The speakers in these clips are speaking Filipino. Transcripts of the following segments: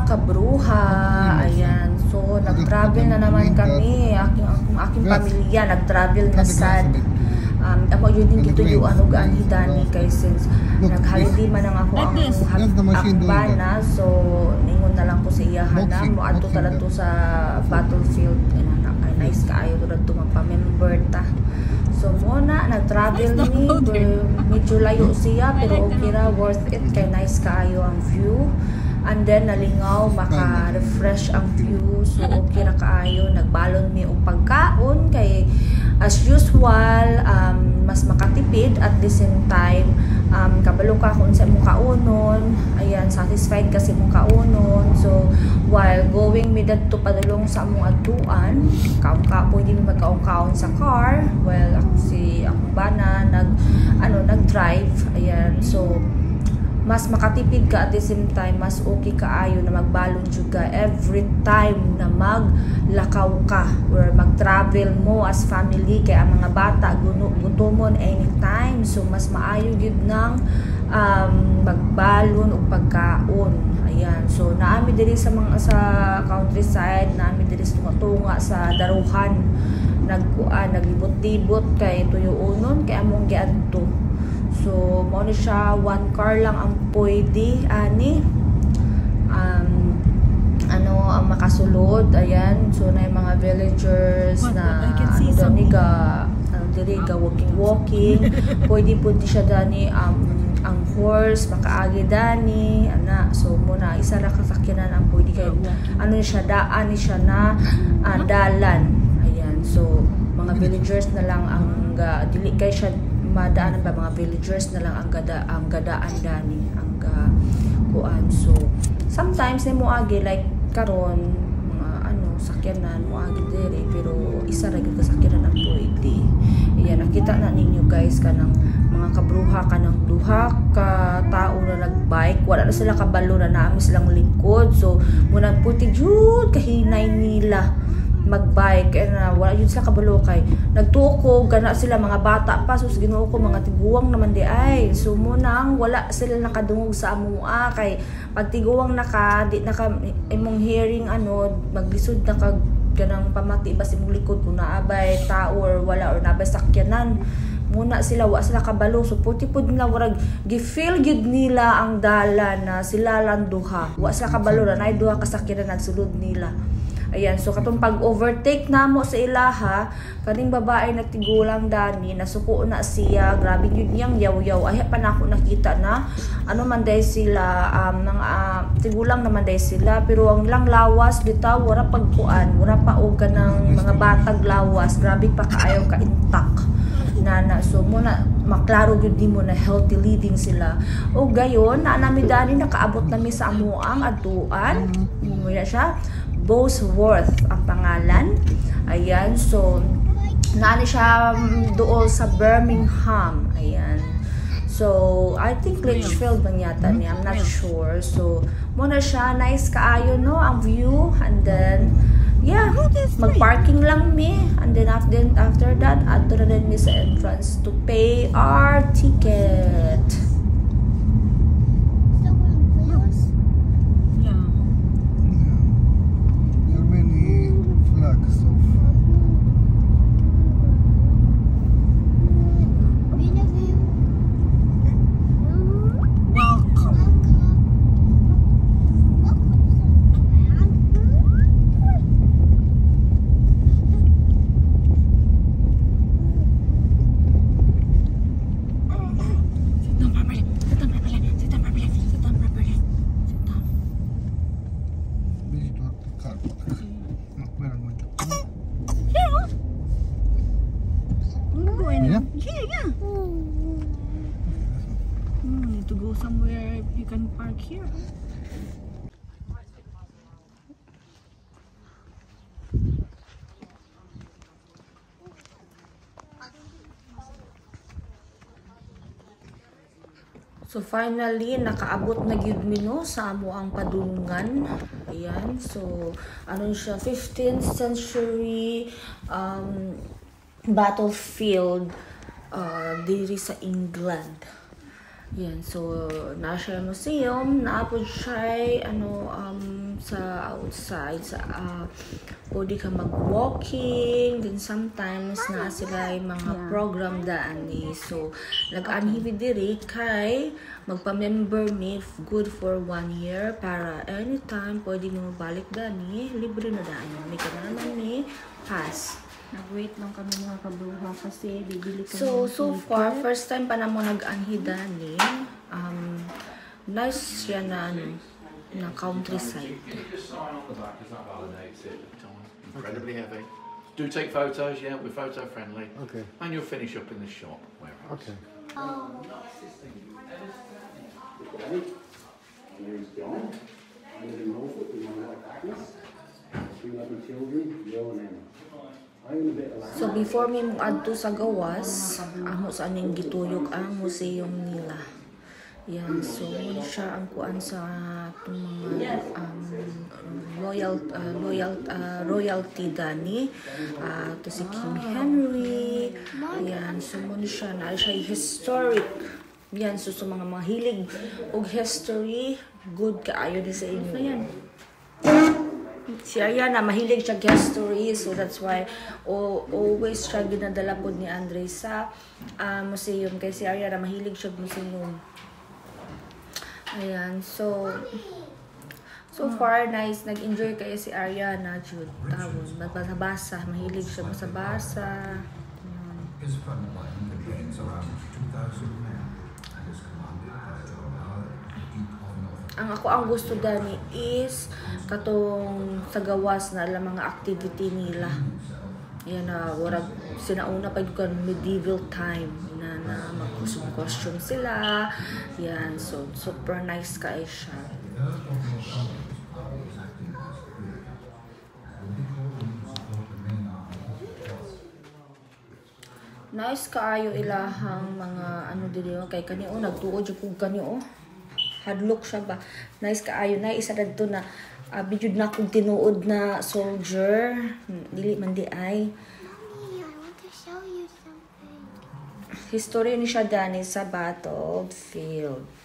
kabruha, ayan, so nag-travel na naman kami, aking pamilya, nag-travel na sad. Ako yun din gituyuan og anhi Dani kay since nag-holiday man ang ako ang bana, so ningon na lang ko sa iyahan na mo adto talato sa battlefield, kay nice kaayo to magpa-member ta. So muna nag-travel ni, medyo layo siya pero okay ra, worth it kay nice kaayo ang view. And then nalingaw, maka-refresh ang view, so okay ra kaayo. Nagbalon mi og pagkaon kay as usual, mas makatipid at the same time kabalo ka kung sa imong kaunon, ayan, satisfied kasi imong kaunon. So while going mi dadto padulong sa among adtuan, pwede mi magkaon-kaon sa car, well akong bana nag-drive, ayan, so mas makatipid ka at the same time, mas okay kaayo na magbalon jud ka every time na maglakaw ka or mag-travel mo as family, kay ang mga bata gutomon anytime, so mas maayo gid nang magbalon og pagkaon, ayan. So naami diri sa countryside, naami diri sa tunga sa daruhan, naglibot-libot kay tuyuonon kay among giadto. So, mo ni siya, one car lang ang pwede, ani. Ang makasulod, ayan. So, na yung mga villagers na, diri, walking. Pwede siya dani, ang horse, makaagi dani, ana. So, muna, isa na kasakyanan ang pwede kayo. Siya, daan ni siya na dalan. Ayan. So, mga villagers na lang ang, dili kayo siya, madaanan ba mga villagers na lang ang gadaan dani ang kuan. So sometimes ni moagi like karon mga sakyanan moagi diri pero isa ra gyud ka sakyanan ang pwede. Iya nakita na ninyo guys kanang mga kabruha kanang duha ka tao na nagbike, wala na sila kabalo na naami silang likod, so muna puti jud kahinay nila magbike, and wala yun sila kabalo kay nagtuko gana sila mga bata pa, sus Ginoo ko mga tiguwang naman di ay, so munang wala sila nakadungog sa amua kay pag tiguwang di naka imong hearing maglisod na ka ganang pamati bas imong likod kung naabay tao or wala or naabay sakyanan, muna sila wa sila kabalo, so puti pud nila warag gifeel gid nila ang dalan na sila lang duha, wa sila kabalo na nay duha ka sakyanan nagsulod nila. Ayan, so katong pag-overtake namo sa ilaha, kaning babae na tigulang dani, nasuko na siya, grabe yun niyang yaw-yaw. Ay, pa na ako nakita na, man day sila, tigulang naman day sila, pero ang lang lawas, bitaw, wala pagkuan, wala pa o ng mga batag lawas, grabe pa kaayaw ka-intact. So muna, maklaro yun din mo na healthy living sila. O gayon, naanami dani, nakaabot nami sa amuang aduan, muna siya, Bosworth ang pangalan. Ayan, so naani siya doon sa Birmingham. Ayan. So, I think Litchfield bang yata niya. I'm not sure. So, muna siya. Nice kaayo, no? Ang view. And then, yeah, mag-parking lang mi. And then, after that, ato na din mi sa entrance to pay our ticket. To go somewhere you can park here. So finally nakaabot na gyud mi no sa amo ang padulungan. Ayan, so siya 15th century battlefield diri sa England. Yan, so nasa museum, naapod siya sa outside, pwede ka mag-walking, then sometimes na sila yung mga program daan ni. So, nag-anhibi diri kay magpa-member ni good for 1 year para anytime pwede mo balik dani, libre na daan. May ka naman ni pass. Nag-wait lang kami mga kabruha kasi bibili kami. So far, first time pa na mo nag-anhidani. Nice siya na, na countryside. Incredibly heavy. Do take photos, yeah, we're photo friendly. Okay. And you'll finish up in the shop. Okay. My name's John. I live in Norfolk with my wife Agnes. We love my children, Joe and Emma. So before mi mo adto sa gawas, amo sa aning gituyok ang museum nila. Yan, so yun siya ang kuan sa itong mga royalty dani. To si King Henry. Yan, so muna siya na siya historic. Yan, so sa mga hilig og history, good kaayo di sa inyo. Yan. Si Ariana mahilig siya history, so that's why always siya ginadala po ni Andre sa museum kay si Ariana mahilig siya museum. Ayan, so far nice, nag-enjoy kayo si Ariana Jude tawon, magbasa-basa, mahilig siya basa-basa. His front line contains around 2,000 men and is commanded by General Ang ako ang gusto gani is katong sa gawas na alam mga activity nila. Yan na warag sinauna pa yung medieval time na mag-costume sila. Yan, so super nice ka siya. Nice kaayo ilahang mga ano dili kay kanio nagtuod jud kog kanio. Hadlok siya ba. Nice kaayo na isa dadto na bidyud na kog tinuod na soldier. Dili man di ay. Hey, I want to show you something. History ni siya dani sa battlefield.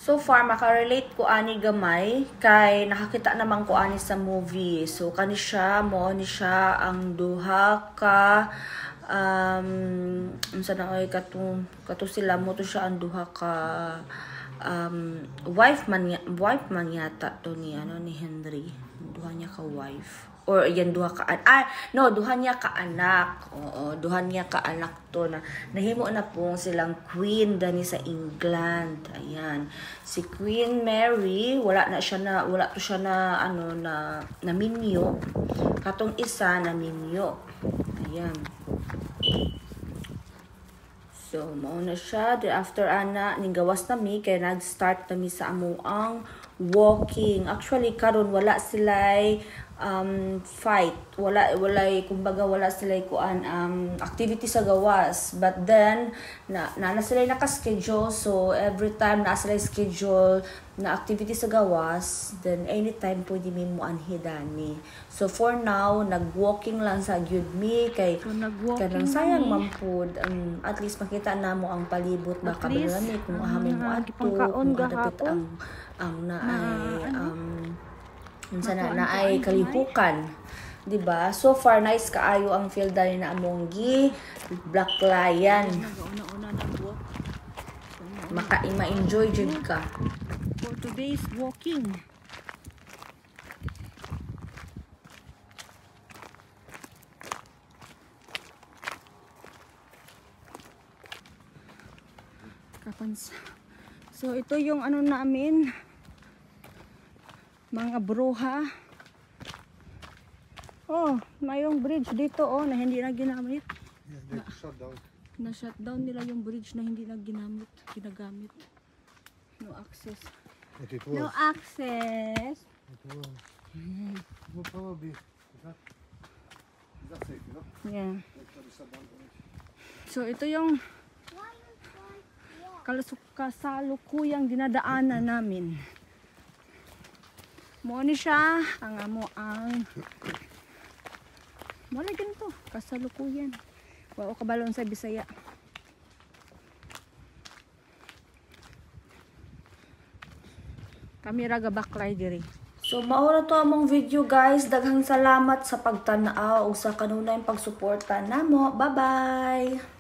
So far, makarelate ko ani gamay kay nakakita naman ko ani sa movie. So kani siya mo ni siya ang duha ka unsa na oy kato sila mo to siya ang duha ka wife man yata to ni ni Henry. Duha niya ka wife. Or yan duha ka duha niya ka anak. Oo, duha niya ka anak to na nahimo na po silang queen dani sa England. Ayan. Si Queen Mary, wala to siya na minyo. Katong isa na minyo. Ayan. So, mauna siya. Then after ning gawas nami kay nag-start nami sa amuang walking. Actually karon wala sila'y fight, wala kumbaga wala sila kuan activity sa gawas, but then na sila naka-schedule, so every time na sila schedule na activity sa gawas, then anytime pwede mi mo anhidani. So for now nag-walking lang sa gyud mi kay kanang sayang man pud at least makita namo ang palibot baka balami kung ahamin mo adto kung kadapit ang naay unsa na ay kalihukan, di ba? So far nice kaayo ang field dali na among Black Lion. Una-una nag-walk. Ma-enjoy jud ka. For today's walking. So ito yung namin. Mga bruha. Oh, mayong bridge dito na hindi na ginamit. Yeah, they shut down. Na-shutdown nila yung bridge na hindi na ginagamit. No access. But it No was. access. It was. It will probably. That's it, you know? Yeah. Like, shut down. So ito yung Why you trying to walk? kasalukuyang dinadaanan namin. Mo ni siya ang amo ang mo na ganito kasalukuyan. Wa ka balon sa Bisaya. Kami raga baklay diri. So mao na to among video guys. Daghang salamat sa pagtan-aw ug sa kanunay pagsuporta namo. Bye-bye.